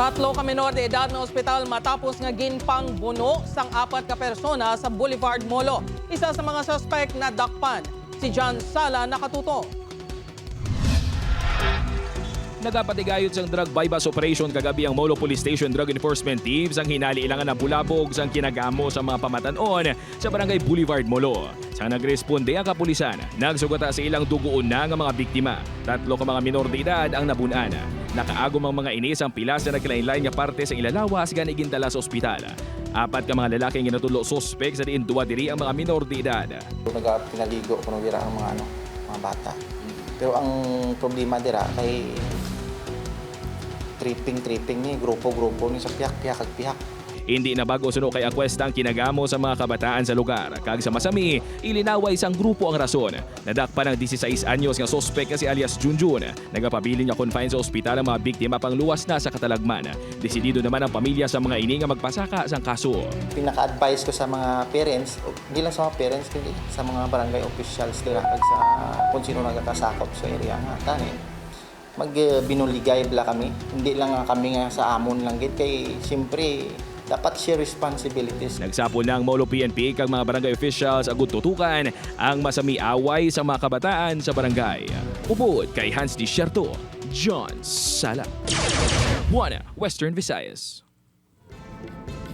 Tatlo ka menor de edad na ospital matapos nga ginpang buno sang 4 ka persona sa Boulevard Molo. Isa sa mga suspect na dakpan, si John Sala nakatuto. Nagapatigayod sang drug bypass operation kagabi ang Molo Police Station Drug Enforcement Teams ang hinaliilangan ng bulabog sang kinagamo sa mga pamatanon sa Barangay Boulevard Molo. Sa nagresponde ang kapulisan, nagsugata sa ilang dugoon na nga mga biktima. Tatlo ka mga minor de edad ang nabunan. Nakaagom ang mga inis ang pilas na nagkalain-lain nga parte sa ilalawas gani gindala sa ospital. 4 ka mga lalaki ang ginatulo suspek sa diin duwa diri ang mga minor de edad. Pinaligo kuno dira ang mga bata. Pero ang problema dira kay tripping ni grupo ni sa piyak ag piyak. Hindi na bago suno kay akwesta ang kinagamo sa mga kabataan sa lugar. Kag sa masami, ilinaway isang grupo ang rason. Nadakpan ng 16 anyos nga sospek nga si alias Junjun. Nagapabilin niya confine sa ospital ang mga biktima pang luwas na sa katalagman. Desidido naman ang pamilya sa mga ini nga magpasaka sang kaso. Pinaka-advise ko sa mga parents, hindi lang sa mga parents kundi sa mga barangay officials dira kag sa kung sino nagkasakop sa area nga tani. Magbinuligay bla kami. Hindi lang kami nga sa amon lang gid kay siyempre dapat share responsibilities. Nagsapo na ang Molo PNP kag mga barangay officials agud tutukan ang masami away sa mga kabataan sa barangay. Ubod kay Hans Disierto, John Sala. Buana, Western Visayas.